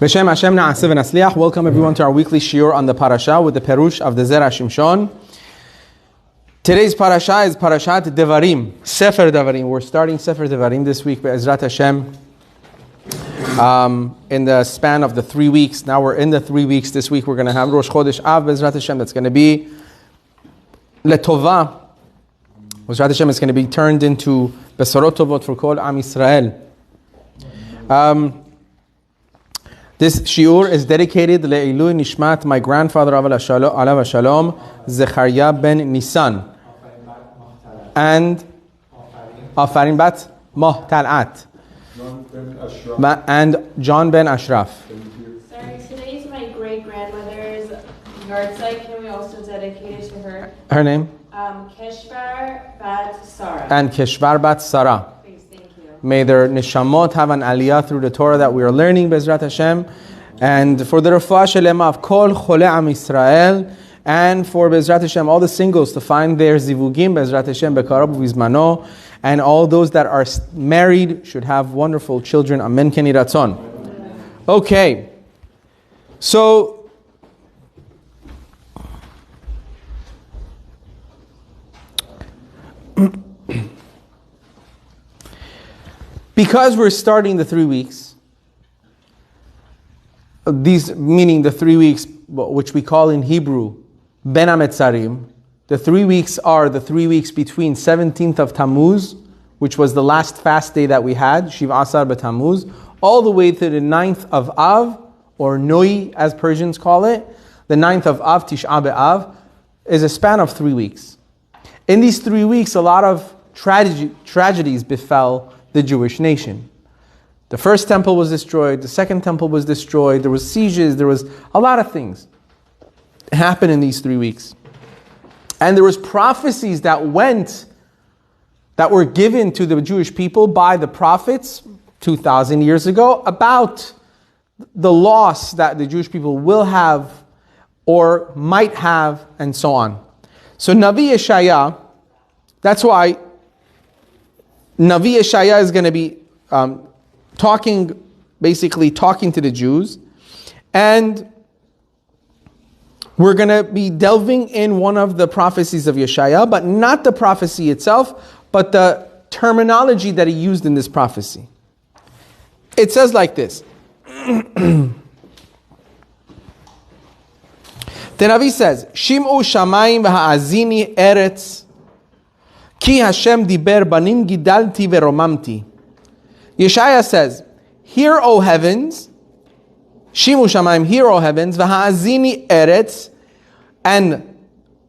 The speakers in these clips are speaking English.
B'Shem Hashem Na'aseh v'Nasliach. Welcome everyone to our weekly shiur on the Parashat with the Perush of the Zera Shimshon. Today's Parashat is Parashat Devarim, Sefer Devarim. We're starting Sefer Devarim this week, Be'ezrat Hashem, in the span of the 3 weeks. Now we're in the 3 weeks. This week we're going to have Rosh Chodesh Av, Be'ezrat Hashem. That's going to be Letova. Be'ezrat Hashem is going to be turned into Besorot Tovot for Kol Am Yisrael. This shiur is dedicated Le'ilui Nishmat, my grandfather Alav Shalom, Zechariah ben Nisan, and Afarin bat Mohtalat, and John ben Ashraf. Sorry, today's my great-grandmother's yard site. Can we also dedicate it to her? Her name? Keshvar bat Sarah. And Keshvar bat Sarah. May their nishamot have an aliyah through the Torah that we are learning, Be'ezrat Hashem, and for the refuah shelema of kol chole am Yisrael, and for Be'ezrat Hashem all the singles to find their zivugim, Be'ezrat Hashem bekarab v'izmano, and all those that are married should have wonderful children. Amen keni ratzon. Okay, so because we're starting the 3 weeks, these meaning the 3 weeks, which we call in Hebrew, Ben HaMetzarim, the 3 weeks are the 3 weeks between 17th of Tammuz, which was the last fast day that we had, Shiv Asar B'Tammuz, all the way to the 9th of Av, or Noi as Persians call it, the 9th of Av, Tish'a B'Av, is a span of 3 weeks. In these 3 weeks, a lot of tragedies befell the Jewish nation. The first temple was destroyed, the second temple was destroyed, there was sieges, there was a lot of things that happened in these 3 weeks. And there was prophecies that were given to the Jewish people by the prophets 2,000 years ago about the loss that the Jewish people will have or might have, and so on. So Navi Yeshaya, that's why Navi Yeshaya is going to be talking to the Jews, and we're going to be delving in one of the prophecies of Yeshaya, but not the prophecy itself, but the terminology that he used in this prophecy. It says like this. The Navi says, Shim'u shamayim v'ha'azini eretz, Ki Hashem diber banim gidalti veromamti. Yeshaya says, "Hear, O heavens, Shimu Shamayim, hear, O heavens, v'ha'azini eretz, and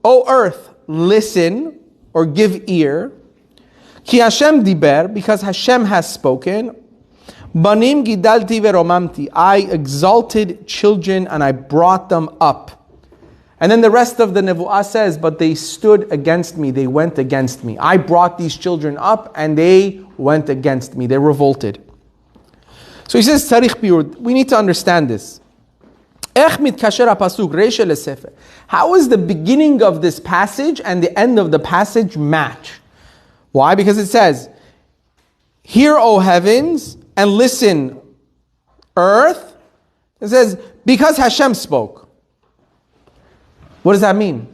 O earth, listen or give ear. Ki Hashem diber, because Hashem has spoken. Banim gidalti veromamti, I exalted children and I brought them up." And then the rest of the Nevu'ah says, but they stood against me, they went against me. I brought these children up and they went against me, they revolted. So he says, Tzarich biur, we need to understand this. How is the beginning of this passage and the end of the passage match? Why? Because it says, "Hear, O heavens, and listen, earth." It says, because Hashem spoke. What does that mean?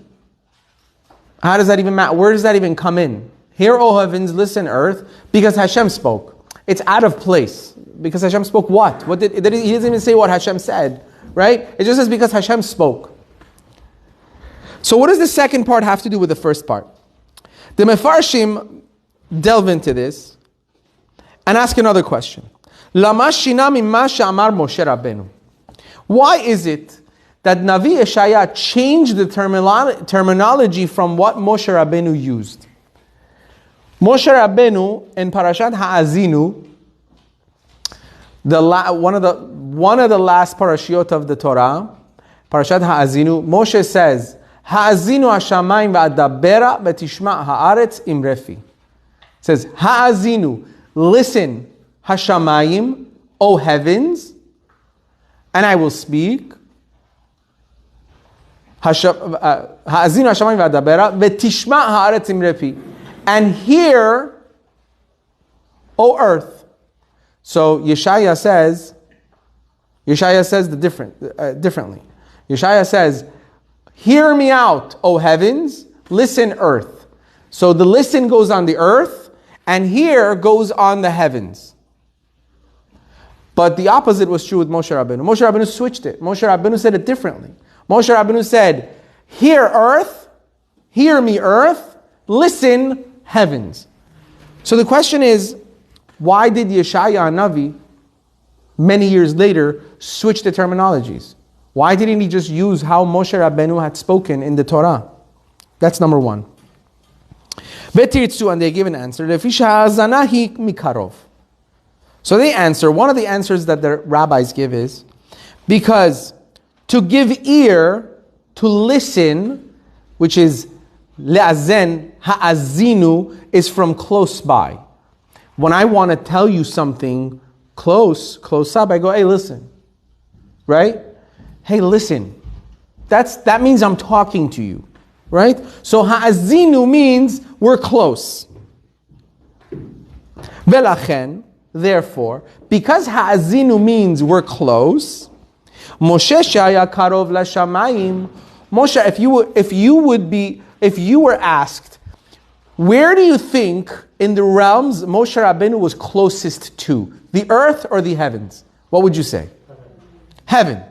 How does that even matter? Where does that even come in? Hear, O heavens, listen, earth, because Hashem spoke. It's out of place. Because Hashem spoke what? He doesn't even say what Hashem said, right? It just says because Hashem spoke. So what does the second part have to do with the first part? The Mefarshim delve into this and ask another question. Lama shina mimma she'amar Moshe Rabbeinu. Why is it that Navi Yeshaya changed the terminology from what Moshe Rabbeinu used? Moshe Rabbeinu in Parashat Ha'azinu, one of the last parashiot of the Torah, Parashat Ha'azinu, Moshe says, "Ha'azinu hashamayim v'adabera v'tishma ha'aretz imrefi." It says, "Ha'azinu, listen, hashamayim, O heavens, and I will speak. Ha'azinu hashamayim v'adabera v'tishma ha'aretz imrefi." And hear, O earth. So Yeshaya says, Yeshaya says differently. Yeshaya says, hear me out, O heavens, listen, earth. So the listen goes on the earth, and hear goes on the heavens. But the opposite was true with Moshe Rabbeinu. Moshe Rabbeinu switched it. Moshe Rabbeinu said it differently. Moshe Rabbeinu said, hear earth, hear me earth, listen heavens. So the question is, why did Yeshaya Navi, many years later, switch the terminologies? Why didn't he just use how Moshe Rabbeinu had spoken in the Torah? That's number one. And they give an answer. So they answer, one of the answers that the rabbis give is, because to give ear, to listen, which is le'azen, ha'azinu, is from close by. When I want to tell you something close up, I go, hey, listen. Right? Hey, listen. That means I'm talking to you. Right? So ha'azinu means we're close. Velachen, therefore, because ha'azinu means we're close, Moshe shaya karov lashamayim. Moshe, if you were asked, where do you think in the realms Moshe Rabbeinu was closest to? The earth or the heavens? What would you say? Heaven.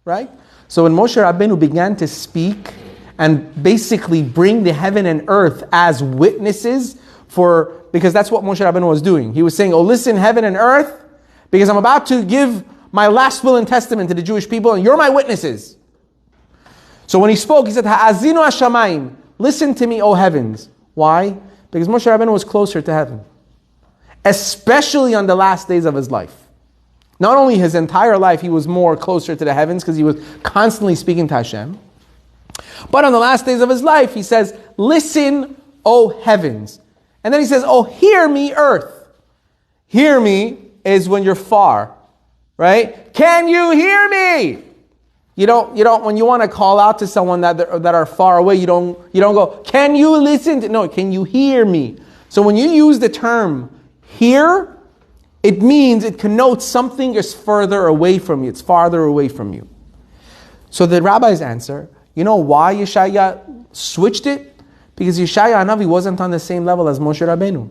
Right? So when Moshe Rabbeinu began to speak and basically bring the heaven and earth as witnesses because that's what Moshe Rabbeinu was doing. He was saying, oh, listen, heaven and earth, because I'm about to give my last will and testament to the Jewish people, and you're my witnesses. So when he spoke, he said, Ha'azinu hashamayim, listen to me, O heavens. Why? Because Moshe Rabbeinu was closer to heaven, especially on the last days of his life. Not only his entire life, he was more closer to the heavens because he was constantly speaking to Hashem. But on the last days of his life, he says, listen, O heavens. And then he says, oh, hear me, earth. Hear me is when you're far, right? Can you hear me? You don't, when you want to call out to someone that are far away, you don't go, can you listen to, no, can you hear me? So when you use the term hear, it means, it connotes something is further away from you. It's farther away from you. So the rabbis answer, you know why Yeshaya switched it? Because Yeshaya Hanavi wasn't on the same level as Moshe Rabbeinu.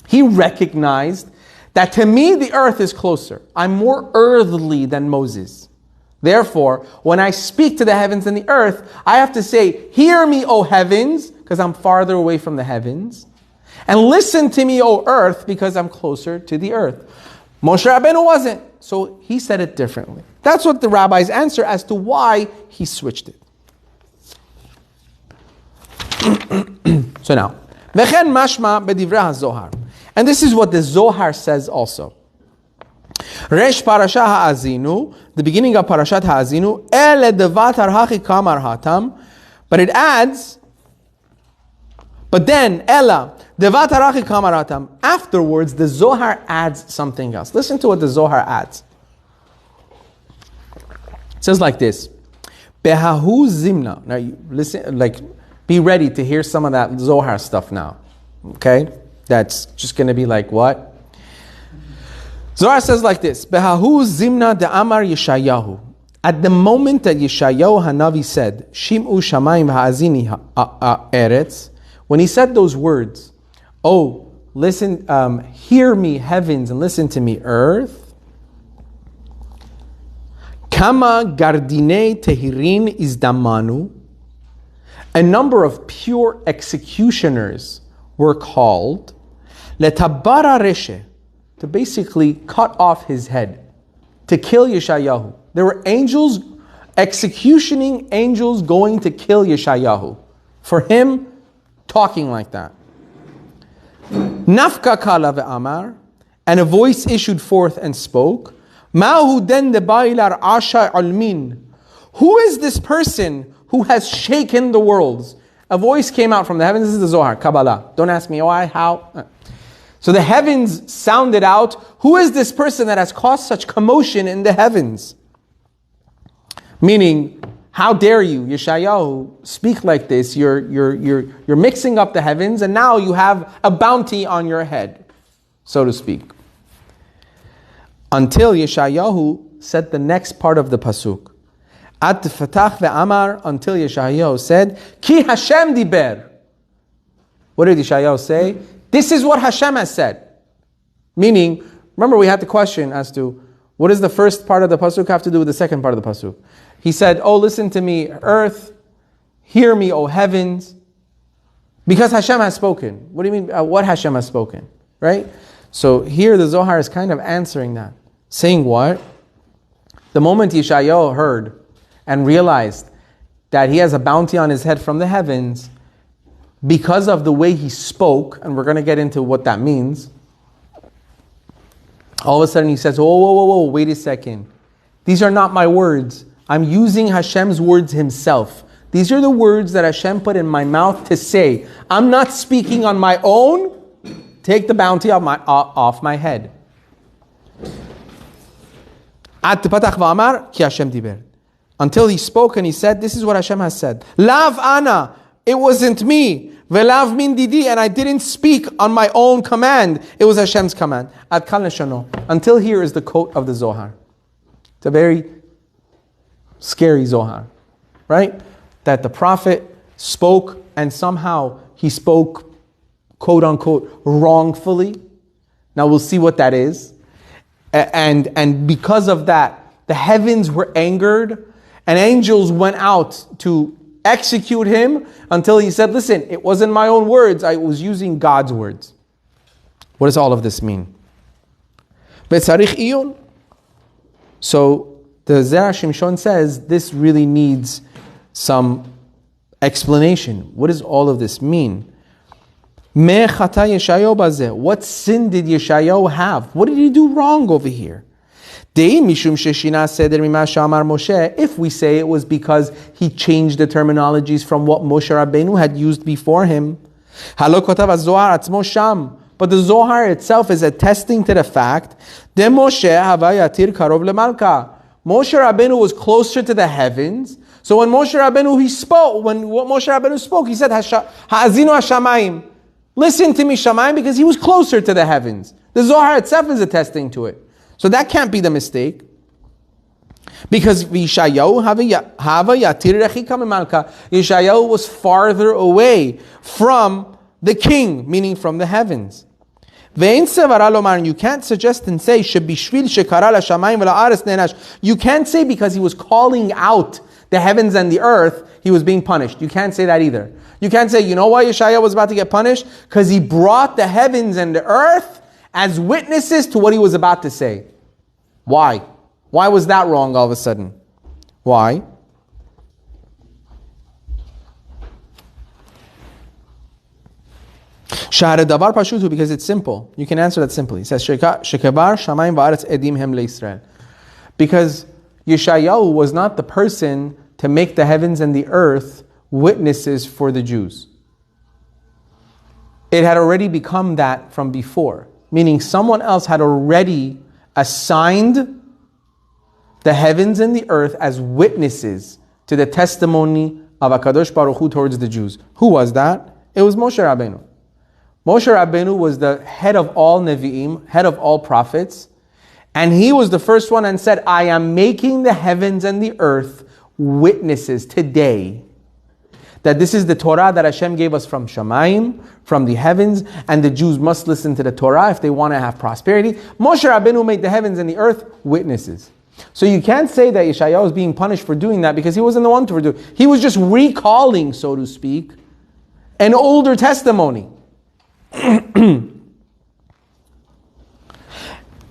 He recognized that to me the earth is closer. I'm more earthly than Moses. Therefore, when I speak to the heavens and the earth, I have to say, hear me, O heavens, because I'm farther away from the heavens. And listen to me, O earth, because I'm closer to the earth. Moshe Rabbeinu wasn't. So he said it differently. That's what the rabbis answer as to why he switched it. So now, V'chen mashma b'divrei ha-Zohar. And this is what the Zohar says also. Resh Parashat Ha'azinu, the beginning of Parashat Ha'azinu, ele devatar hachi kamar hatam. But it adds, but then, ela, devatar hachi kamar hatam. Afterwards, the Zohar adds something else. Listen to what the Zohar adds. It says like this. Behahu zimna. Now, you listen, be ready to hear some of that Zohar stuff now. Okay? That's just going to be like what? Zohar says like this. Behahu zimna de amar Yeshayahu. At the moment that Yeshayahu Hanavi said, Shim'u shamayim ha'azini eretz, when he said those words, oh, listen, hear me heavens and listen to me earth. Kama gardine tehirin izdamanu. A number of pure executioners were called letabara reshe, to basically cut off his head, to kill Yeshayahu. There were angels, executioning angels going to kill Yeshayahu for him talking like that. Nafka kala ve'amar, and a voice issued forth and spoke. Ma'hu den de bailar asha almin. Who is this person who has shaken the worlds? A voice came out from the heavens. This is the Zohar, Kabbalah. Don't ask me why, how. So the heavens sounded out. Who is this person that has caused such commotion in the heavens? Meaning, how dare you, Yeshayahu, speak like this? You're mixing up the heavens, and now you have a bounty on your head, so to speak. Until Yeshayahu said the next part of the pasuk. At fatach ve'amar, until Yeshayahu said, Ki Hashem diber. What did Yeshayahu say? This is what Hashem has said. Meaning, remember we had the question as to, what does the first part of the pasuk have to do with the second part of the pasuk? He said, oh, listen to me, earth, hear me, O heavens, because Hashem has spoken. What do you mean, what Hashem has spoken? Right? So here the Zohar is kind of answering that. Saying what? The moment Yeshayahu heard and realized that he has a bounty on his head from the heavens, because of the way he spoke, and we're going to get into what that means, all of a sudden he says, whoa, wait a second. These are not my words. I'm using Hashem's words himself. These are the words that Hashem put in my mouth to say. I'm not speaking on my own. Take the bounty off my head. Until he spoke and he said, this is what Hashem has said. Lav ana, it wasn't me. Velav min didi, and I didn't speak on my own command. It was Hashem's command. Ad kal neshano. Until here is the quote of the Zohar. It's a very scary Zohar, right? That the prophet spoke and somehow he spoke, quote unquote, wrongfully. Now we'll see what that is. And because of that, the heavens were angered and angels went out to execute him until he said, listen, it wasn't my own words, I was using God's words. What does all of this mean? So the Zera Shimshon says this really needs some explanation. What does all of this mean? What sin did Yeshayahu have? What did he do wrong over here? If we say it was because he changed the terminologies from what Moshe Rabbeinu had used before him. But the Zohar itself is attesting to the fact that Moshe Rabbeinu was closer to the heavens. So when Moshe Rabbeinu spoke, he said, Ha'azinu Hashamayim. Listen to me, Shamayim, because he was closer to the heavens. The Zohar itself is attesting to it. So that can't be the mistake. Because Yeshayahu was farther away from the king, meaning from the heavens. You can't suggest and say, you can't say because he was calling out the heavens and the earth, he was being punished. You can't say that either. You can't say, you know why Yeshayahu was about to get punished? Because he brought the heavens and the earth as witnesses to what he was about to say. Why? Why was that wrong all of a sudden? Why? Because it's simple. You can answer that simply. It says, because Yeshayahu was not the person to make the heavens and the earth witnesses for the Jews. It had already become that from before. Meaning someone else had already assigned the heavens and the earth as witnesses to the testimony of HaKadosh Baruch Hu towards the Jews. Who was that? It was Moshe Rabbeinu. Moshe Rabbeinu was the head of all Nevi'im, head of all prophets, and he was the first one and said, I am making the heavens and the earth witnesses today that this is the Torah that Hashem gave us from Shamayim, from the heavens, and the Jews must listen to the Torah if they want to have prosperity. Moshe Rabbeinu made the heavens and the earth witnesses. So you can't say that Yeshayahu is being punished for doing that because he wasn't the one to do it. He was just recalling, so to speak, an older testimony. And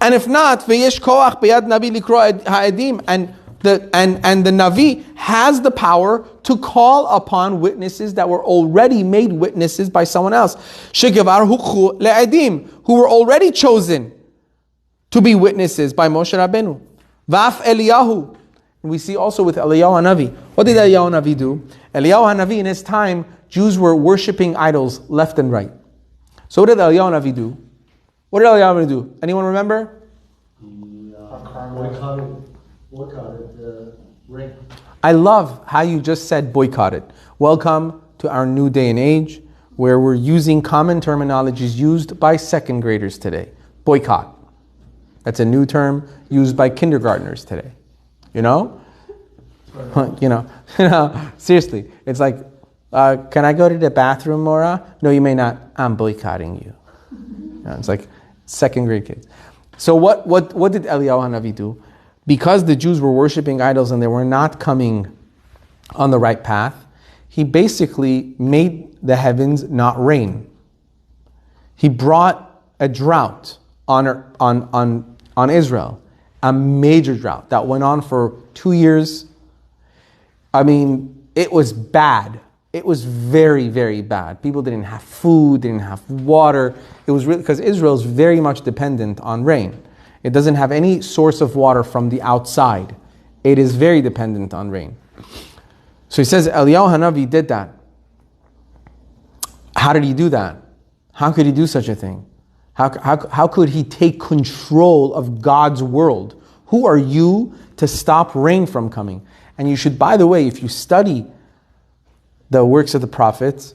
if not, v'yesh koach b'yad navi likro ha'edim, and the Navi has the power to call upon witnesses that were already made witnesses by someone else. Shegevar hukhu le'edim, who were already chosen to be witnesses by Moshe Rabbeinu. Vaf Eliyahu. And we see also with Eliyahu Hanavi. What did Eliyahu Hanavi do? Eliyahu Hanavi in his time, Jews were worshipping idols left and right. So what did Eliyahu Hanavi do? What did Eliyahu Hanavi do? Anyone remember? Boycotted the ring. I love how you just said boycotted. Welcome to our new day and age where we're using common terminologies used by second graders today. Boycott. That's a new term used by kindergartners today. You know? Seriously. It's like, can I go to the bathroom, Maura? No, you may not. I'm boycotting you. It's like second grade kids. So what did Eliyahu Hanavi do? Because the Jews were worshiping idols and they were not coming on the right path, he basically made the heavens not rain. He brought a drought on Israel, a major drought that went on for 2 years. I mean, it was bad. It was very, very bad. People didn't have food, didn't have water. It was really, because Israel is very much dependent on rain. It doesn't have any source of water from the outside. It is very dependent on rain. So he says Eliyahu Hanavi did that. How did he do that? How could he do such a thing? How could he take control of God's world? Who are you to stop rain from coming? And you should, by the way, if you study the works of the prophets,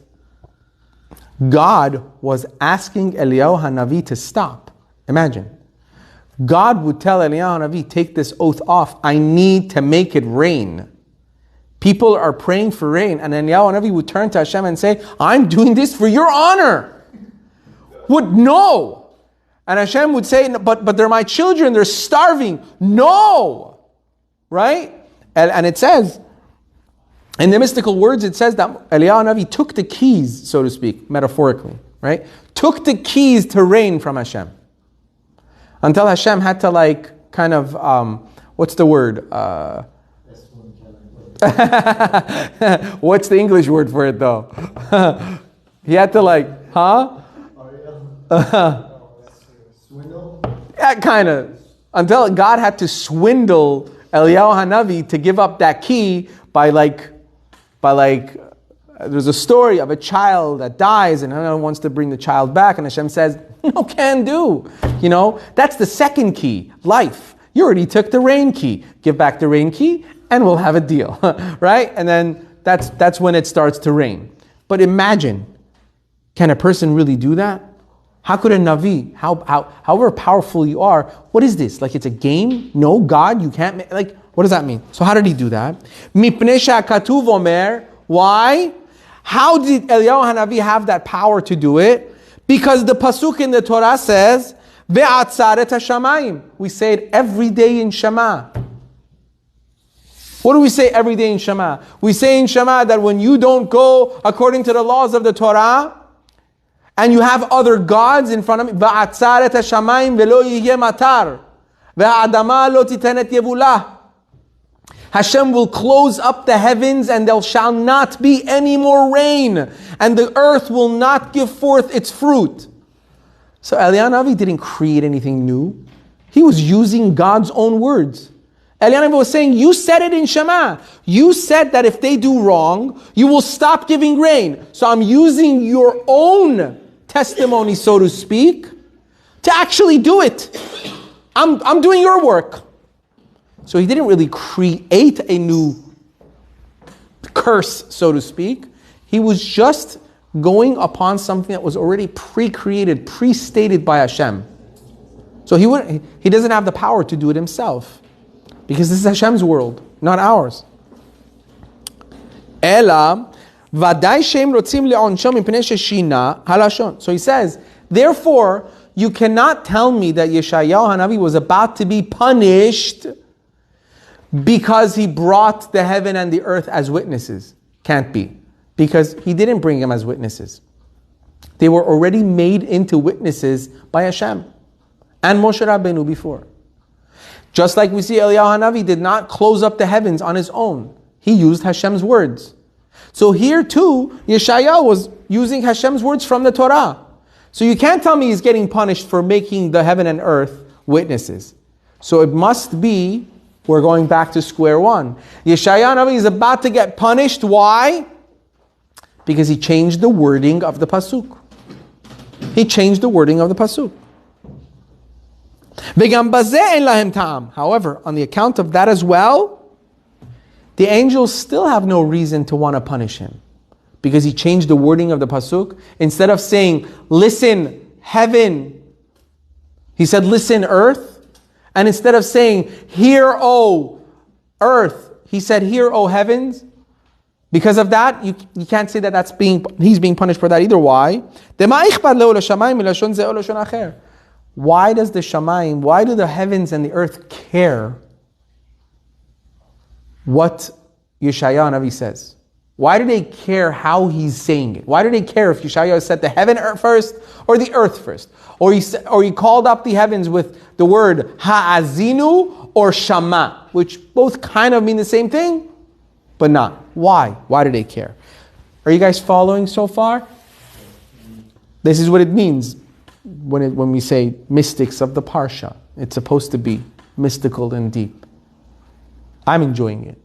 God was asking Eliyahu Hanavi to stop. Imagine. God would tell Eliyahu Hanavi, take this oath off. I need to make it rain. People are praying for rain. And Eliyahu Hanavi would turn to Hashem and say, I'm doing this for your honor. Would no. And Hashem would say, but they're my children, they're starving. No. Right? And it says, in the mystical words, it says that Eliyahu Hanavi took the keys, so to speak, metaphorically, right? Took the keys to rain from Hashem. Until Hashem had to what's the word? What's the English word for it though? He had to Swindle? Yeah, kind of. Until God had to swindle Eliyahu Hanavi to give up that key by there's a story of a child that dies and everyone wants to bring the child back and Hashem says, no, can do. That's the second key, life. You already took the rain key. Give back the rain key and we'll have a deal, right? And then that's when it starts to rain. But imagine, can a person really do that? How could a Navi, however powerful you are, what is this? Like it's a game? No, God, you can't, what does that mean? So how did he do that? Why? How did Eliyahu Hanavi have that power to do it? Because the pasuk in the Torah says, Ve'atzaret hashamayim. We say it every day in Shema. What do we say every day in Shema? We say in Shema that when you don't go according to the laws of the Torah, and you have other gods in front of me, Ve'atzaret hashamayim ve'lo yihyeh matar, ve'adama lo titenet yevulah. Hashem will close up the heavens and there shall not be any more rain. And the earth will not give forth its fruit. So Eliyahu Hanavi didn't create anything new. He was using God's own words. Eliyahu Hanavi was saying, you said it in Shema. You said that if they do wrong, you will stop giving rain. So I'm using your own testimony, so to speak, to actually do it. I'm doing your work. So he didn't really create a new curse, so to speak. He was just going upon something that was already pre-created, pre-stated by Hashem. So he doesn't have the power to do it himself. Because this is Hashem's world, not ours. Ela, vadai shem rotzim le'onshom mipnei sheshina halashon. So he says, therefore, you cannot tell me that Yeshayahu Hanavi was about to be punished because he brought the heaven and the earth as witnesses. Can't be. Because he didn't bring them as witnesses. They were already made into witnesses by Hashem. And Moshe Rabbeinu before. Just like we see Eliyahu Hanavi did not close up the heavens on his own. He used Hashem's words. So here too, Yeshayahu was using Hashem's words from the Torah. So you can't tell me he's getting punished for making the heaven and earth witnesses. So it must be, we're going back to square one. Yeshayahu Hanavi is about to get punished. Why? Because he changed the wording of the pasuk. He changed the wording of the pasuk. However, on the account of that as well, the angels still have no reason to want to punish him. Because he changed the wording of the pasuk. Instead of saying, listen, heaven, he said, listen, earth. And instead of saying, hear, O earth, he said, hear, O heavens. Because of that, you can't say that he's being punished for that either. Why? Why does the shamayim, why do the heavens and the earth care what Yeshaya Navi says? Why do they care how he's saying it? Why do they care if Yeshaya said the heaven first or the earth first? Or he called up the heavens with the word ha'azinu or shama, which both kind of mean the same thing, but not. Why? Why do they care? Are you guys following so far? This is what it means when we say mystics of the Parsha. It's supposed to be mystical and deep. I'm enjoying it.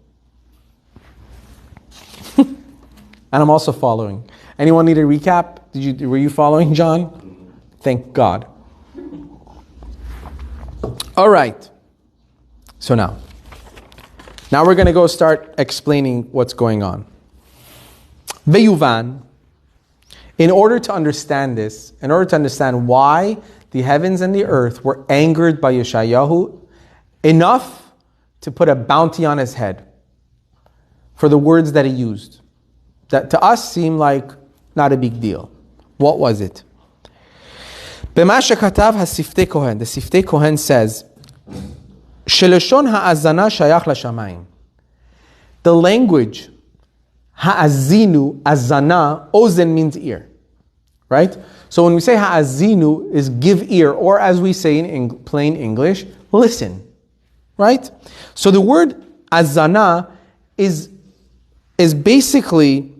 And I'm also following. Anyone need a recap? Were you following, John? Thank God. All right. So now we're going to go start explaining what's going on. Veyuvan, in order to understand this, in order to understand why the heavens and the earth were angered by Yeshayahu enough to put a bounty on his head for the words that he used, that to us seem like not a big deal. What was it? B'ma shekatav ha-siftei kohen. The Siftei Kohen says, Sheleshon ha'azana shayach l'shamayim. The language ha'azinu, azana, ozen means ear. Right? So when we say ha'azinu is give ear, or as we say in plain English, listen. Right? So the word azana is basically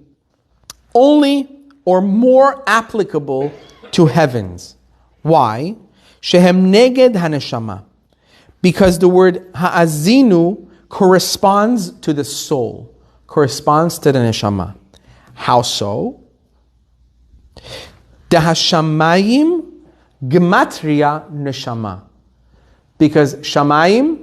only or more applicable to heavens. Why? Shehem neged haneshama. Because the word ha'azinu corresponds to the soul, corresponds to the neshama. How so? Dahashamayim gematria neshama. Because shamayim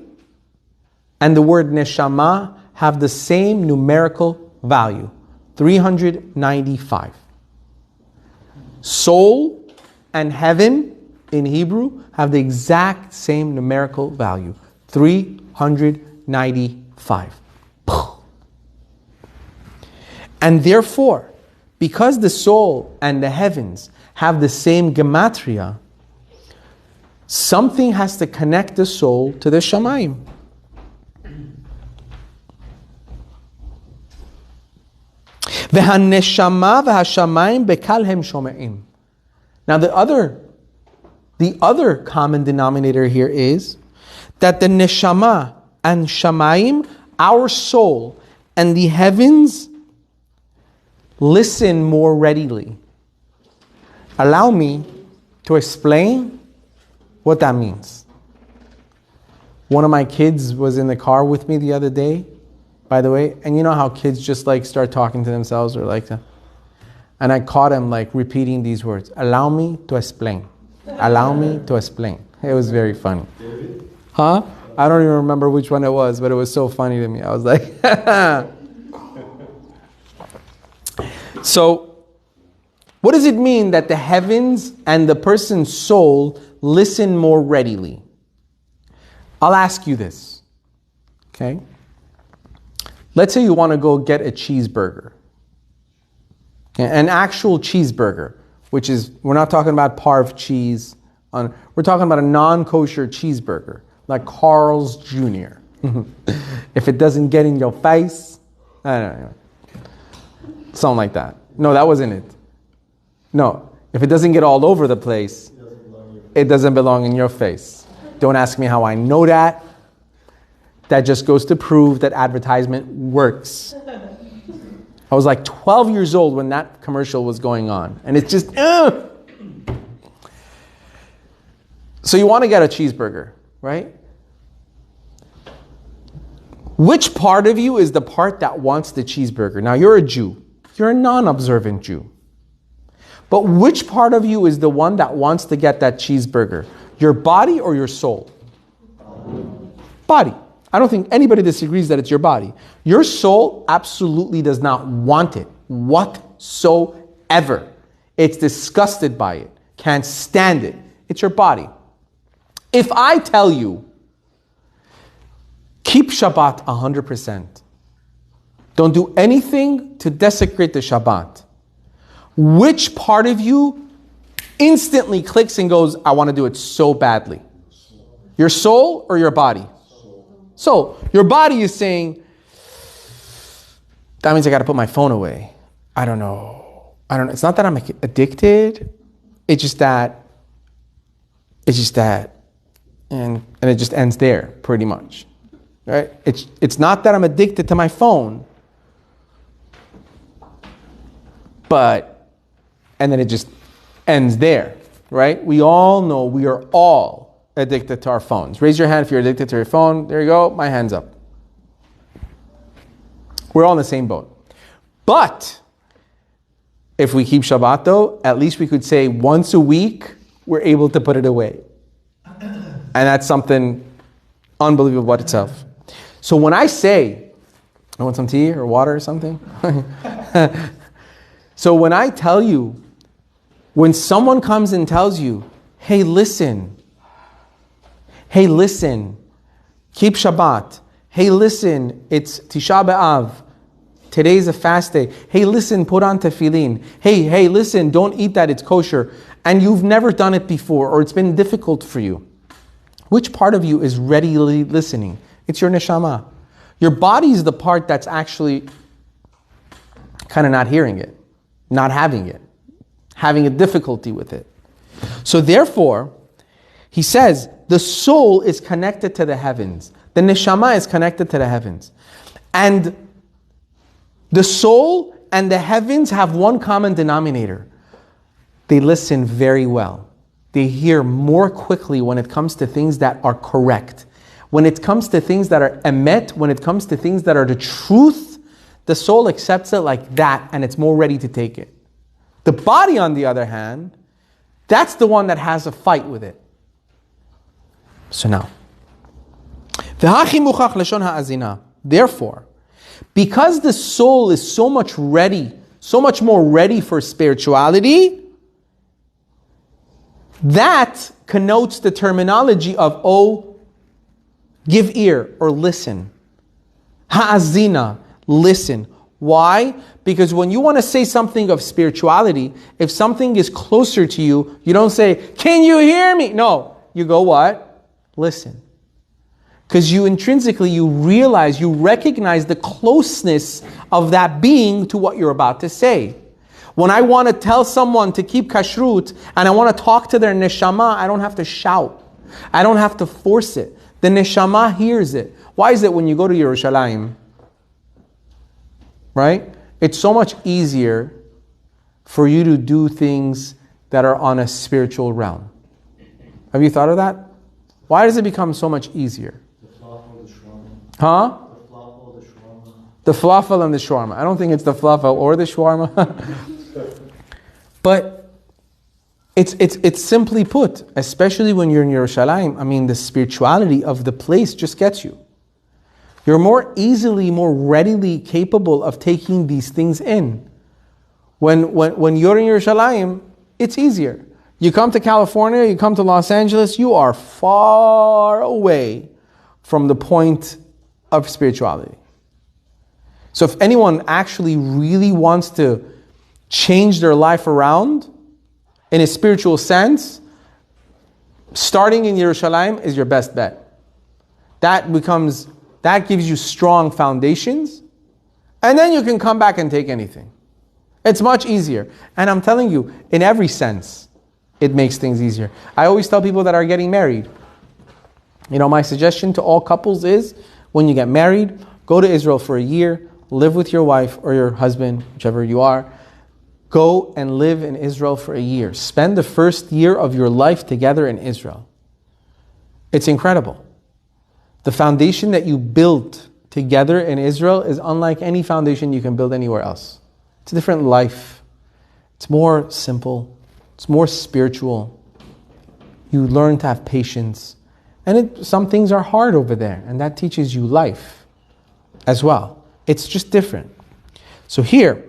and the word neshama have the same numerical value, 395. Soul and heaven in Hebrew have the exact same numerical value, 395. And therefore, because the soul and the heavens have the same gematria, something has to connect the soul to the shamayim. V'haneshama v'hashamayim bekal hem shome'im. Now the other common denominator here is that the neshama and shamayim, our soul, and the heavens listen more readily. Allow me to explain what that means. One of my kids was in the car with me the other day, by the way, and you know how kids just like start talking to themselves or like that? And I caught him like repeating these words. Allow me to explain. Allow me to explain. It was very funny. Huh? I don't even remember which one it was, but it was so funny to me. I was like, So, what does it mean that the heavens and the person's soul listen more readily? I'll ask you this. Okay? Let's say you want to go get a cheeseburger. An actual cheeseburger, which is, we're not talking about parv cheese. We're talking about a non-kosher cheeseburger, like Carl's Jr. If it doesn't get in your face, I don't know. Something like that. No, that wasn't it. No, if it doesn't get all over the place, it doesn't belong in your face. Don't ask me how I know that. That just goes to prove that advertisement works. I was like 12 years old when that commercial was going on. And it's just, So you want to get a cheeseburger, right? Which part of you is the part that wants the cheeseburger? Now you're a Jew. You're a non-observant Jew. But which part of you is the one that wants to get that cheeseburger? Your body or your soul? Body. I don't think anybody disagrees that it's your body. Your soul absolutely does not want it whatsoever. It's disgusted by it. Can't stand it. It's your body. If I tell you Keep Shabbat 100%. Don't do anything to desecrate the Shabbat. Which part of you instantly clicks and goes, I want to do it so badly? Your soul or your body? So your body is saying, that means I got to put my phone away. I don't know. It's not that I'm addicted. It's just that. And it just ends there, pretty much. Right? It's not that I'm addicted to my phone. And then it just ends there, right? We all know we are all addicted to our phones. Raise your hand if you're addicted to your phone. There you go, my hand's up. We're all in the same boat. But if we keep Shabbat though, at least we could say once a week, we're able to put it away. And that's something unbelievable about itself. So when I say, I want some tea or water or something. So when I tell you, when someone comes and tells you, hey, listen, keep Shabbat. Hey, listen, it's Tisha B'Av. Today's a fast day. Hey, listen, put on tefillin. Hey, listen, don't eat that, it's kosher. And you've never done it before, or it's been difficult for you. Which part of you is readily listening? It's your neshama. Your body is the part that's actually kind of not hearing it, not having it, having a difficulty with it. So therefore, he says, the soul is connected to the heavens. The neshama is connected to the heavens. And the soul and the heavens have one common denominator. They listen very well. They hear more quickly when it comes to things that are correct. When it comes to things that are emet, when it comes to things that are the truth, the soul accepts it like that and it's more ready to take it. The body, on the other hand, that's the one that has a fight with it. So now, therefore, because the soul is so much more ready for spirituality, that connotes the terminology of, give ear or listen. Ha'azina, listen. Why? Because when you want to say something of spirituality, if something is closer to you, you don't say, can you hear me? No, you go what? Listen. Because you intrinsically, you recognize the closeness of that being to what you're about to say. When I want to tell someone to keep kashrut and I want to talk to their neshama, I don't have to shout. I don't have to force it. The neshama hears it. Why is it when you go to Yerushalayim, right? It's so much easier for you to do things that are on a spiritual realm. Have you thought of that? Why does it become so much easier? The falafel, the shawarma. Huh? The falafel, the shawarma. The falafel and the shawarma. I don't think it's the falafel or the shawarma. But it's simply put, especially when you're in Yerushalayim, I mean, the spirituality of the place just gets you. You're more readily capable of taking these things in. When you're in Yerushalayim, it's easier. You come to California, you come to Los Angeles, you are far away from the point of spirituality. So if anyone actually really wants to change their life around in a spiritual sense, starting in Yerushalayim is your best bet. That gives you strong foundations, and then you can come back and take anything. It's much easier. And I'm telling you, in every sense, it makes things easier. I always tell people that are getting married, my suggestion to all couples is, when you get married, go to Israel for a year, live with your wife or your husband, whichever you are. Go and live in Israel for a year. Spend the first year of your life together in Israel. It's incredible. The foundation that you built together in Israel is unlike any foundation you can build anywhere else. It's a different life. It's more simple. It's more spiritual. You learn to have patience. And some things are hard over there, and that teaches you life as well. It's just different. So here,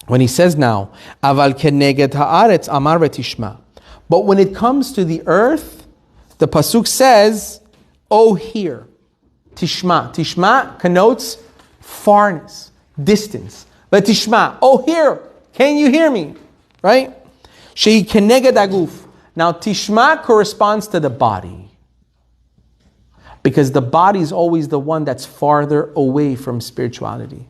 when he says now, Aval keneged haaretz amar v'tishma. But when it comes to the earth, the pasuk says, oh, hear. Tishma. Tishma connotes farness, distance. But tishma, oh here, can you hear me? Right? Shei keneged aguf. Now tishma corresponds to the body. Because the body is always the one that's farther away from spirituality.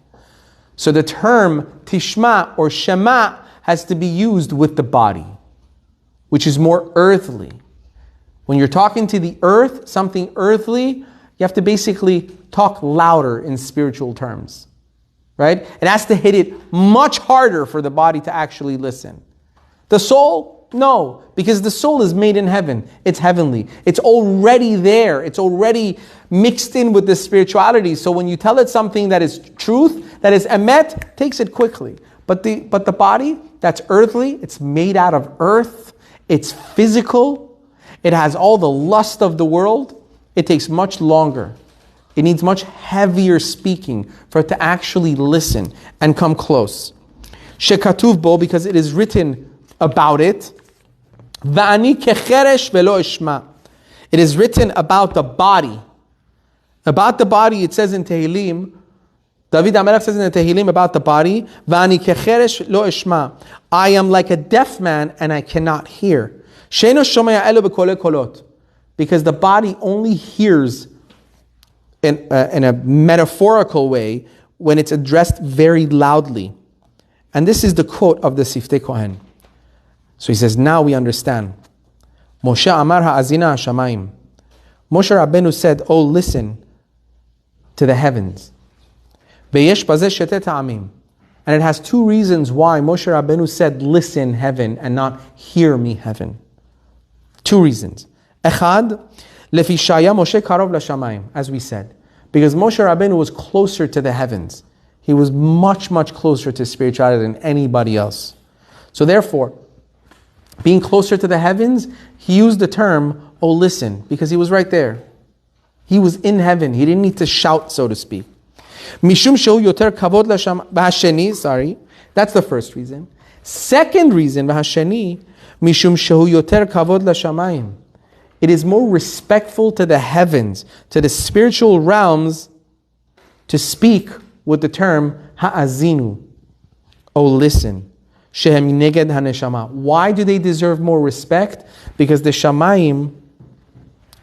So the term tishma or shema has to be used with the body, which is more earthly. When you're talking to the earth, something earthly, you have to basically talk louder in spiritual terms. Right? It has to hit it much harder for the body to actually listen. The soul, no, because the soul is made in heaven. It's heavenly. It's already there. It's already mixed in with the spirituality. So when you tell it something that is truth, that is emet, takes it quickly. But the body, that's earthly, it's made out of earth, it's physical, it has all the lust of the world, it takes much longer. It needs much heavier speaking for it to actually listen and come close. Shekatuv bo, because it is written about it. Va'ani kecheresh velo ishma. It is written about the body. About the body, it says in Tehillim, David HaMelech says in the Tehillim about the body, Va'ani kecheresh lo ishma. I am like a deaf man and I cannot hear. Sheino shomea elo b'kole kolot. Because the body only hears in a metaphorical way when it's addressed very loudly. And this is the quote of the Siftei Kohen. So he says, now we understand. Moshe Amar ha'azina ha'shamayim. Moshe Rabbeinu said, oh, listen to the heavens. Ve'yesh bazeh shetet ha'amim. And it has two reasons why Moshe Rabbeinu said, listen, heaven, and not hear me, heaven. Two reasons. Echad, lefi shaya Moshe karov l'shamayim, as we said. Because Moshe Rabbeinu was closer to the heavens. He was much, much closer to spirituality than anybody else. So therefore, being closer to the heavens, he used the term, oh listen, because he was right there. He was in heaven. He didn't need to shout, so to speak. Mishum shehu yoter kavod l'hasheni, sorry. That's the first reason. Second reason, v'hasheni, mishum shehu yoter kavod l'shamayim. It is more respectful to the heavens, to the spiritual realms, to speak with the term ha'azinu. Oh, listen. Shehem neged haneshama. Why do they deserve more respect? Because the shamayim,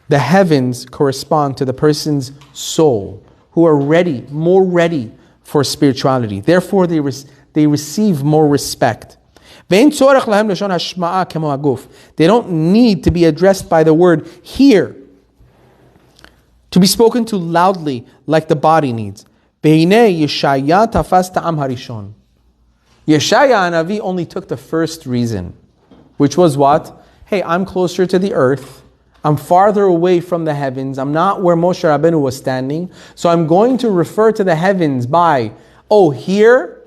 the heavens, correspond to the person's soul, who are ready, more ready for spirituality. Therefore, they receive more respect. They don't need to be addressed by the word hear, to be spoken to loudly like the body needs. Yeshaya Hanavi only took the first reason, which was what? Hey, I'm closer to the earth. I'm farther away from the heavens. I'm not where Moshe Rabbeinu was standing. So I'm going to refer to the heavens by, oh, hear.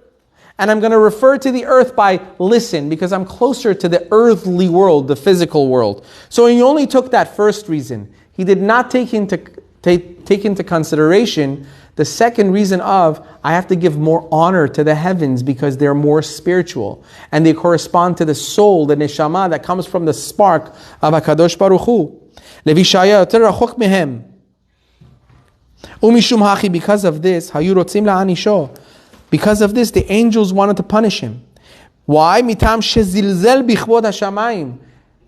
And I'm going to refer to the earth by listen, because I'm closer to the earthly world, the physical world. So he only took that first reason. He did not take into consideration the second reason of, I have to give more honor to the heavens because they're more spiritual. And they correspond to the soul, the neshama that comes from the spark of HaKadosh Baruch Hu. Levishaya yoter rachok mehem. Umishum hachi, because of this, hayu rotzim la'anisho. Because of this, the angels wanted to punish him. Why? Mitam shezilzel bichvod hashamayim.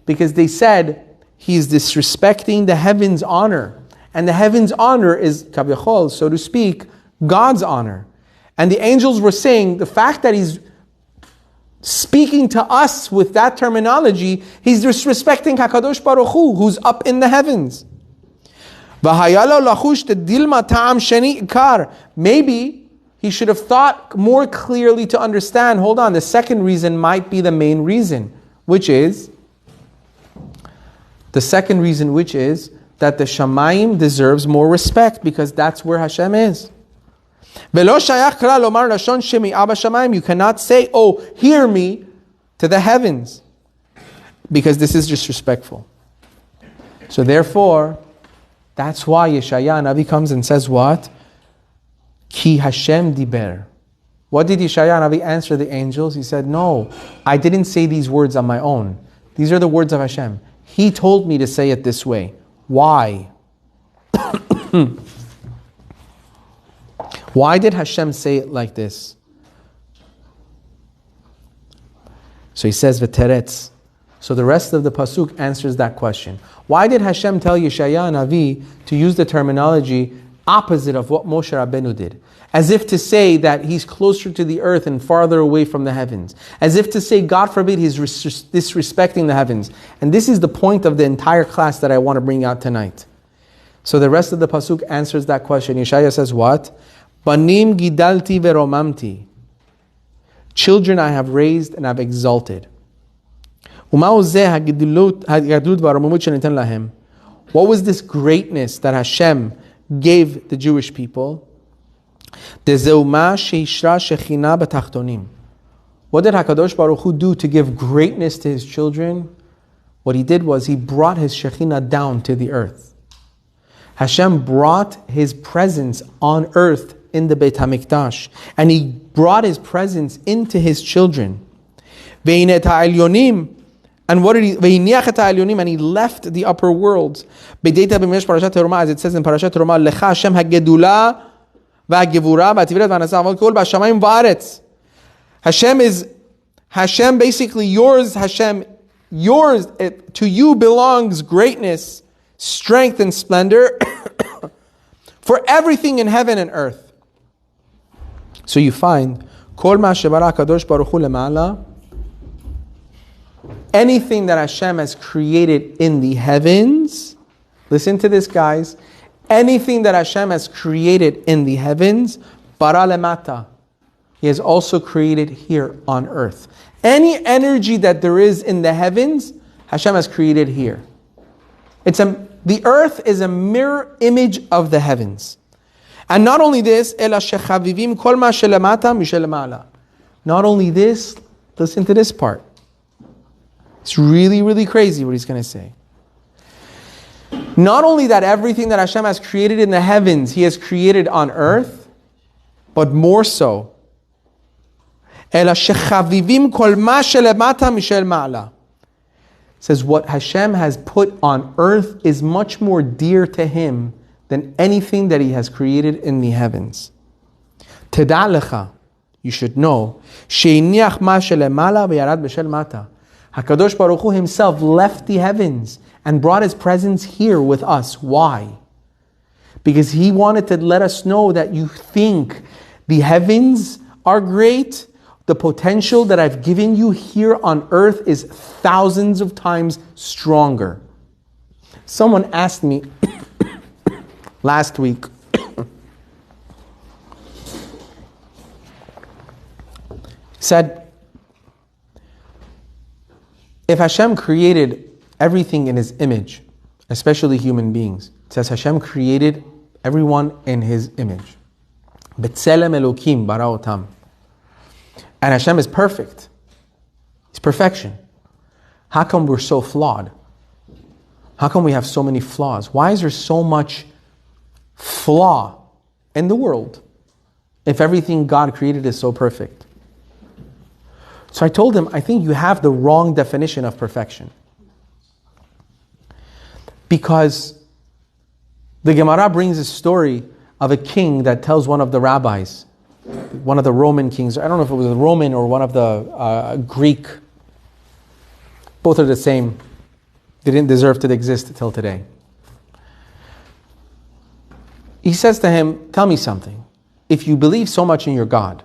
Because they said, he is disrespecting the heavens' honor. And the heavens' honor is, kavyachol, so to speak, God's honor. And the angels were saying, the fact that he's speaking to us with that terminology, he's disrespecting HaKadosh Baruch Hu, who's up in the heavens. Maybe he should have thought more clearly to understand, hold on, the second reason might be the main reason, which is that the Shamayim deserves more respect because that's where Hashem is. You cannot say, oh, hear me, to the heavens, because this is disrespectful. So therefore, that's why Yeshaya Navi comes and says what? Ki Hashem diber. What did Yeshaya Navi answer the angels? He said, no, I didn't say these words on my own. These are the words of Hashem. He told me to say it this way. Why? Why did Hashem say it like this? So he says, V'teretz. So the rest of the pasuk answers that question. Why did Hashem tell Yeshaya Navi to use the terminology opposite of what Moshe Rabbeinu did? As if to say that he's closer to the earth and farther away from the heavens. As if to say, God forbid, he's disrespecting the heavens. And this is the point of the entire class that I want to bring out tonight. So the rest of the pasuk answers that question. Yeshaya says what? Banim gidalti veromamti. Children I have raised and I've exalted. What was this greatness that Hashem gave the Jewish people? What did HaKadosh Baruch Hu do to give greatness to his children? What he did was he brought his Shekhinah down to the earth. Hashem brought his presence on earth in the Beit HaMikdash, and he brought his presence into his children. And what did he? And he left the upper worlds. As it says in Parashat Torah, Lecha Hashem hagedula v'hagevura v'ativeret v'hanasa v'kol b'shamayim v'aretz. Hashem basically yours. Hashem yours. To you belongs greatness, strength, and splendor for everything in heaven and earth. So you find Kol ma shebara Kadosh Baruch Hu lema'ala. Anything that Hashem has created in the heavens, listen to this, guys. Anything that Hashem has created in the heavens, bara lemata, He has also created here on earth. Any energy that there is in the heavens, Hashem has created here. The earth is a mirror image of the heavens. And not only this, not only this, listen to this part. It's really, really crazy what he's going to say. Not only that everything that Hashem has created in the heavens, He has created on earth, but more so. It says what Hashem has put on earth is much more dear to Him than anything that He has created in the heavens. Teda lecha, you should know, HaKadosh Baruch Hu Himself left the heavens and brought His presence here with us. Why? Because He wanted to let us know that you think the heavens are great. The potential that I've given you here on earth is thousands of times stronger. Someone asked me last week, said, if Hashem created everything in His image, especially human beings, it says Hashem created everyone in His image. B'tselem Elokim bara otam. And Hashem is perfect. He's perfection. How come we're so flawed? How come we have so many flaws? Why is there so much flaw in the world if everything God created is so perfect? So I told him, I think you have the wrong definition of perfection. Because the Gemara brings a story of a king that tells one of the rabbis, one of the Roman kings, I don't know if it was a Roman or one of the Greek, both are the same. They didn't deserve to exist till today. He says to him, tell me something. If you believe so much in your God,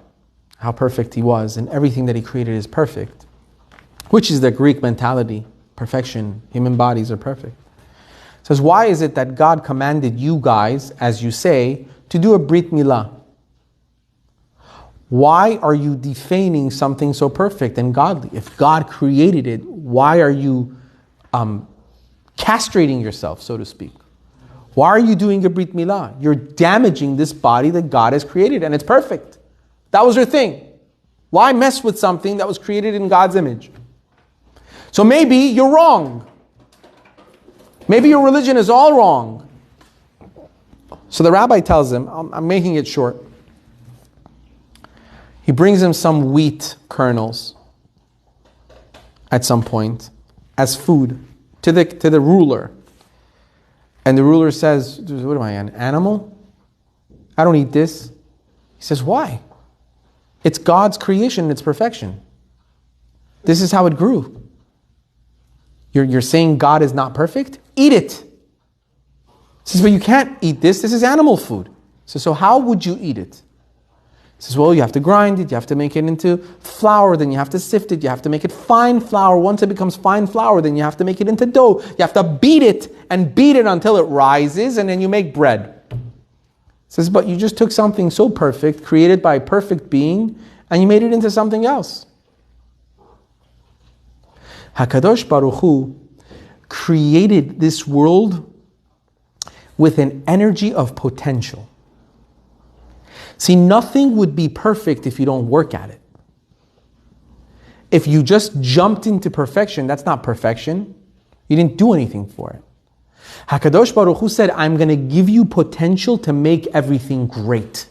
how perfect He was, and everything that He created is perfect, which is the Greek mentality, perfection, human bodies are perfect. It says, why is it that God commanded you guys, as you say, to do a Brit Milah? Why are you defaming something so perfect and godly? If God created it, why are you castrating yourself, so to speak? Why are you doing a Brit Milah? You're damaging this body that God has created, and it's perfect. That was your thing. Why mess with something that was created in God's image? So maybe you're wrong. Maybe your religion is all wrong. So the rabbi tells him, I'm making it short. He brings him some wheat kernels at some point as food to the ruler. And the ruler says, what am I, an animal? I don't eat this. He says, why? It's God's creation in its perfection. This is how it grew. You're saying God is not perfect? Eat it. He says, but you can't eat this. This is animal food. So how would you eat it? He says, well, you have to grind it. You have to make it into flour. Then you have to sift it. You have to make it fine flour. Once it becomes fine flour, then you have to make it into dough. You have to beat it until it rises, and then you make bread. He says, but you just took something so perfect, created by a perfect being, and you made it into something else. HaKadosh Baruch Hu created this world with an energy of potential. See, nothing would be perfect if you don't work at it. If you just jumped into perfection, that's not perfection. You didn't do anything for it. HaKadosh Baruch Hu said, I'm going to give you potential to make everything great.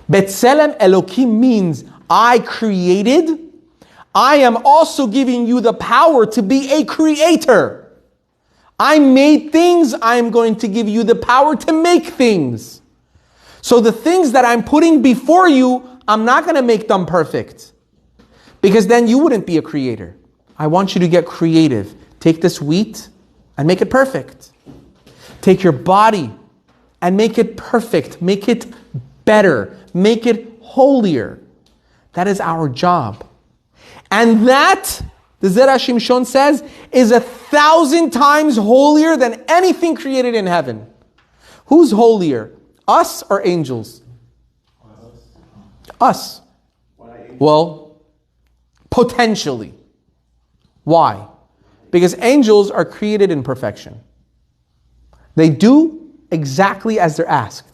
B'Tselem Elokim means I created. I am also giving you the power to be a creator. I made things. I'm going to give you the power to make things. So the things that I'm putting before you, I'm not going to make them perfect. Because then you wouldn't be a creator. I want you to get creative. Take this wheat and make it perfect. Take your body and make it perfect. Make it better. Make it holier. That is our job. And that, the Zera Shimshon says, is 1,000 times holier than anything created in heaven. Who's holier? Us or angels? Us. Well, potentially. Why? Because angels are created in perfection. They do exactly as they're asked.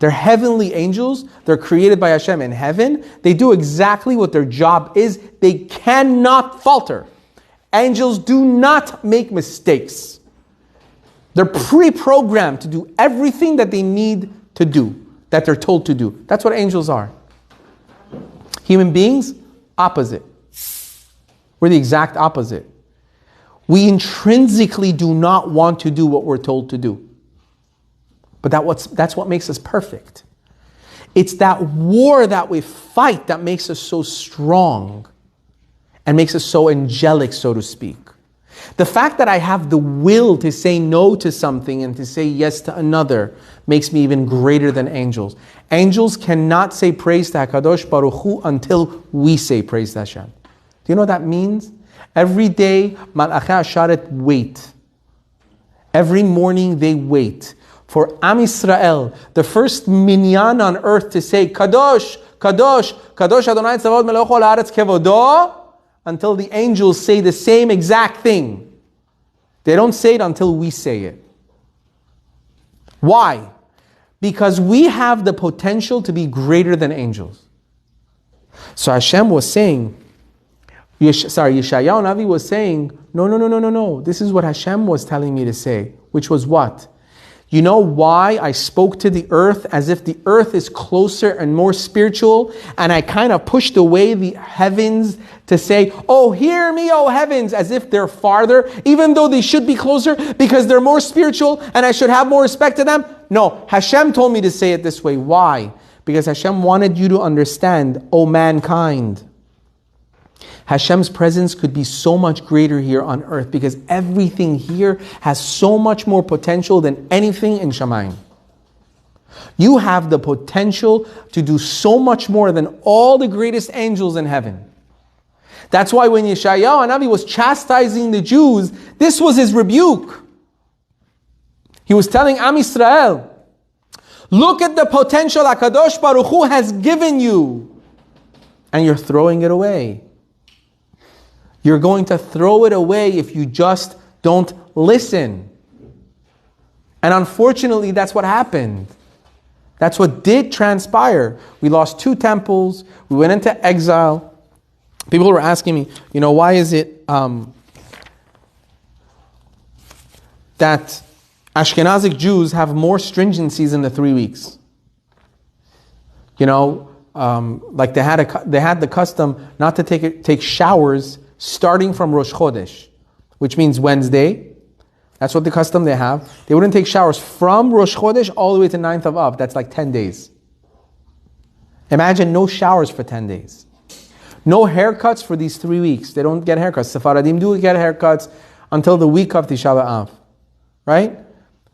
They're heavenly angels. They're created by Hashem in heaven. They do exactly what their job is. They cannot falter. Angels do not make mistakes. They're pre-programmed to do everything that they need to do, that they're told to do. That's what angels are. Human beings, opposite. We're the exact opposite. We intrinsically do not want to do what we're told to do. But that's what makes us perfect. It's that war that we fight that makes us so strong and makes us so angelic, so to speak. The fact that I have the will to say no to something and to say yes to another makes me even greater than angels. Angels cannot say praise to HaKadosh Baruch Hu until we say praise to Hashem. Do you know what that means? Every day, Malachei Asharet wait. Every morning they wait for Am Yisrael, the first minyan on earth, to say Kadosh, Kadosh, Kadosh Adonai Tzavot Melech Kol Haaretz Kevodo, until the angels say the same exact thing. They don't say it until we say it. Why? Because we have the potential to be greater than angels. So Hashem was saying, Yeshayahu Navi was saying, no. This is what Hashem was telling me to say, which was what? You know why I spoke to the earth as if the earth is closer and more spiritual, and I kind of pushed away the heavens to say, oh, hear me, oh heavens, as if they're farther, even though they should be closer because they're more spiritual and I should have more respect to them? No, Hashem told me to say it this way. Why? Because Hashem wanted you to understand, oh mankind, Hashem's presence could be so much greater here on earth because everything here has so much more potential than anything in Shamayim. You have the potential to do so much more than all the greatest angels in heaven. That's why when Yeshayahu Hanavi was chastising the Jews, this was his rebuke. He was telling Am Yisrael, look at the potential HaKadosh Baruch Hu has given you, and you're throwing it away. You're going to throw it away if you just don't listen. And unfortunately, that's what happened. That's what did transpire. We lost 2 temples. We went into exile. People were asking me, why is it that Ashkenazic Jews have more stringencies in the 3 weeks? Like they had the custom not to take showers starting from Rosh Chodesh, which means Wednesday. That's what the custom they have. They wouldn't take showers from Rosh Chodesh all the way to 9th of Av. That's like 10 days. Imagine no showers for 10 days. No haircuts for these 3 weeks. They don't get haircuts. Sephardim do get haircuts until the week of Tisha B'Av. Right?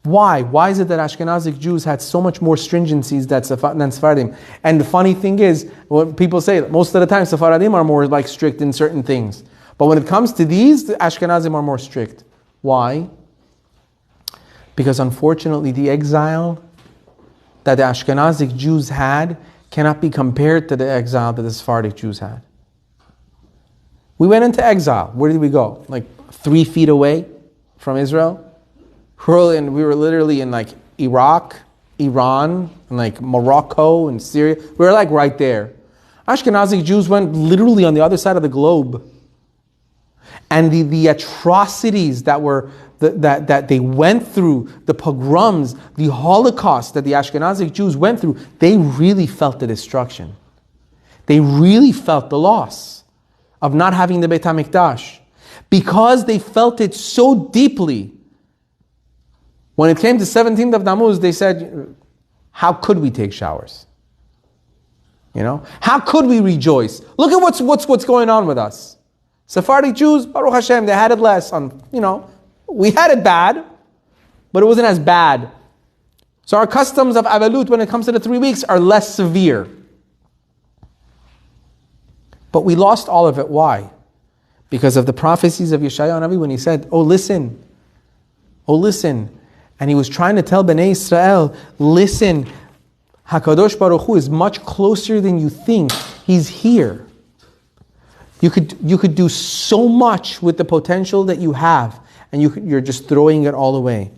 Why? Why is it that Ashkenazic Jews had so much more stringencies than Sephardim? And the funny thing is, when people say, most of the time Sephardim are more like strict in certain things. But when it comes to these, the Ashkenazim are more strict. Why? Because unfortunately the exile that the Ashkenazic Jews had cannot be compared to the exile that the Sephardic Jews had. We went into exile. Where did we go? Like 3 feet away from Israel? We were literally in like Iraq, Iran, and like Morocco and Syria. We were like right there. Ashkenazic Jews went literally on the other side of the globe. And the atrocities that they went through, the pogroms, the Holocaust that the Ashkenazic Jews went through, they really felt the destruction. They really felt the loss of not having the Beit HaMikdash. Because they felt it so deeply. When it came to 17th of Tammuz, they said, how could we take showers? How could we rejoice? Look at what's going on with us. Sephardic Jews, Baruch Hashem, they had it less. We had it bad, but it wasn't as bad. So our customs of Avalut when it comes to the 3 weeks are less severe. But we lost all of it. Why? Because of the prophecies of Yeshayahu Navi when he said, oh listen. And he was trying to tell Bnei Israel, listen, HaKadosh Baruch Hu is much closer than you think. He's here. You could do so much with the potential that you have, and you're just throwing it all away.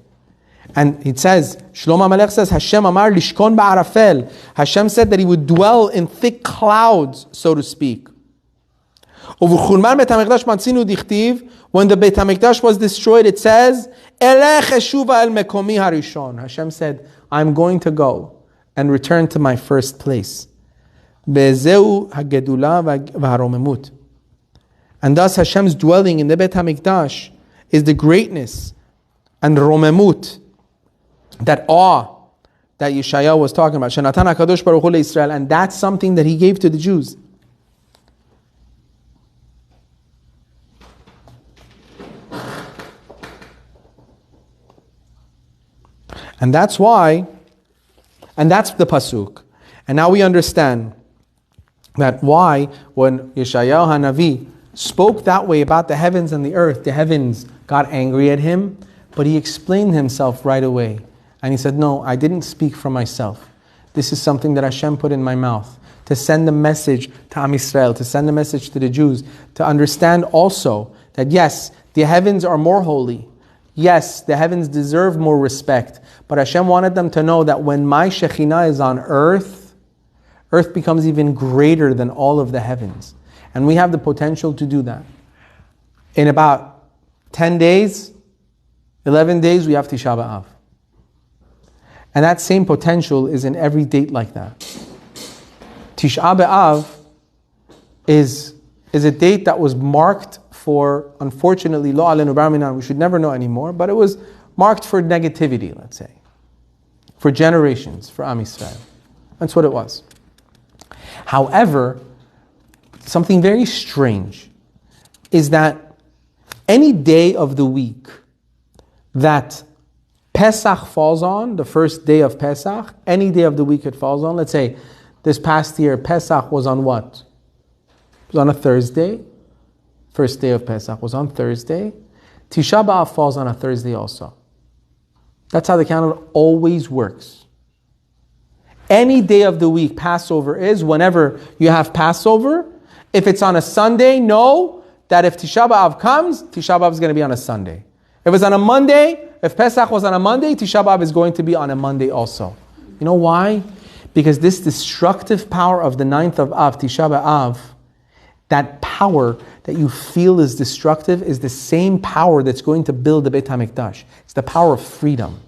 And it says, Shlomo HaMelech says, Hashem amar lishkon ba'arafel. Hashem said that he would dwell in thick clouds, so to speak. When the Beit HaMikdash was destroyed, it says, Hashem said, I'm going to go and return to my first place. And thus Hashem's dwelling in the Beit HaMikdash is the greatness and romemut, that awe that Yeshayahu was talking about. And that's something that he gave to the Jews. And that's why, and that's the pasuk. And now we understand that why when Yeshayahu HaNavi spoke that way about the heavens and the earth, the heavens got angry at him, but he explained himself right away. And he said, no, I didn't speak for myself. This is something that Hashem put in my mouth to send a message to Am Yisrael, to send a message to the Jews, to understand also that yes, the heavens are more holy. Yes, the heavens deserve more respect. But Hashem wanted them to know that when my Shekhinah is on earth, earth becomes even greater than all of the heavens. And we have the potential to do that. In about 10 days, 11 days, we have Tisha B'Av. And that same potential is in every date like that. Tisha B'Av is a date that was marked for, unfortunately, Lo Alenu Bar Minan, we should never know anymore, but it was marked for negativity, let's say. For generations, for Am Yisrael. That's what it was. However, something very strange is that any day of the week that Pesach falls on, the first day of Pesach, any day of the week it falls on, let's say this past year Pesach was on what? It was on a Thursday. First day of Pesach was on Thursday. Tisha B'Av falls on a Thursday also. That's how the calendar always works. Any day of the week Passover is whenever you have Passover. If it's on a Sunday, know that if Tisha B'Av comes, Tisha B'Av is going to be on a Sunday. If it's on a Monday, if Pesach was on a Monday, Tisha B'Av is going to be on a Monday also. You know why? Because this destructive power of the 9th of Av, Tisha B'Av, that power that you feel is destructive is the same power that's going to build the Beit HaMikdash. It's the power of freedom.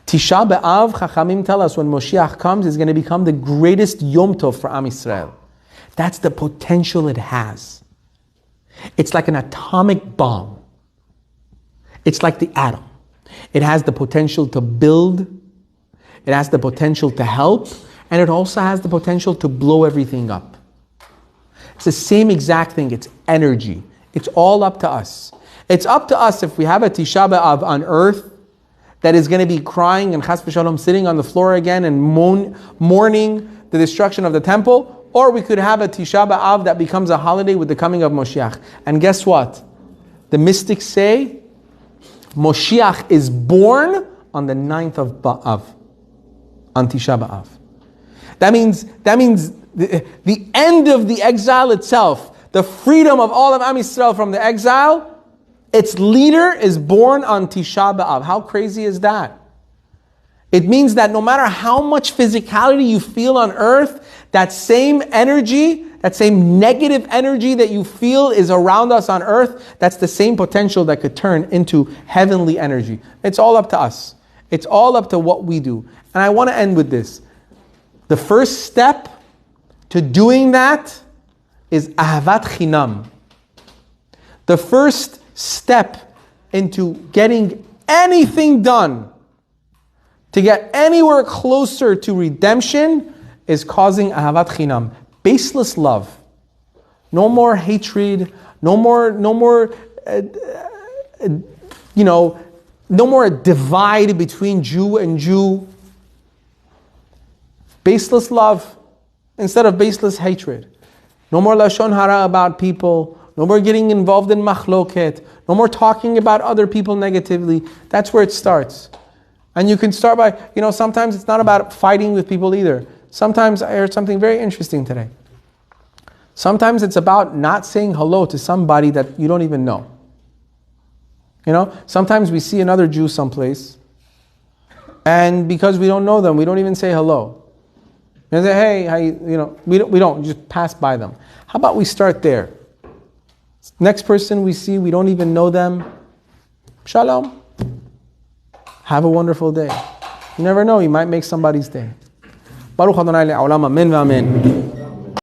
Tisha B'Av, Chachamim tell us, when Moshiach comes, is going to become the greatest Yom Tov for Am Yisrael. That's the potential it has. It's like an atomic bomb. It's like the atom. It has the potential to build. It has the potential to help. and it also has the potential to blow everything up. It's the same exact thing. It's energy. It's all up to us. It's up to us if we have a Tisha B'Av on earth that is going to be crying and chas v'shalom sitting on the floor again and mourning the destruction of the temple, or we could have a Tisha B'Av that becomes a holiday with the coming of Moshiach. And guess what? The mystics say Moshiach is born on the 9th of B'Av, on Tisha B'Av. That means the end of the exile itself, the freedom of all of Am Yisrael from the exile, its leader is born on Tisha B'Av. How crazy is that? It means that no matter how much physicality you feel on earth, that same energy, that same negative energy that you feel is around us on earth, that's the same potential that could turn into heavenly energy. It's all up to us. It's all up to what we do. And I want to end with this. The first step to doing that is ahavat chinam. The first step into getting anything done, to get anywhere closer to redemption, is causing ahavat chinam, baseless love. No more hatred, no more divide between Jew and Jew. Baseless love instead of baseless hatred. No more lashon hara about people. No more getting involved in machloket. No more talking about other people negatively. That's where it starts. And you can start by, sometimes it's not about fighting with people either. Sometimes I heard something very interesting today. Sometimes it's about not saying hello to somebody that you don't even know. Sometimes we see another Jew someplace, and because we don't know them, we don't even say hello. And say, hey, how we don't just pass by them. How about we start there? Next person we see, we don't even know them. Shalom. Have a wonderful day. You never know, you might make somebody's day. Baruch Adonai le'olam, amen v'amen.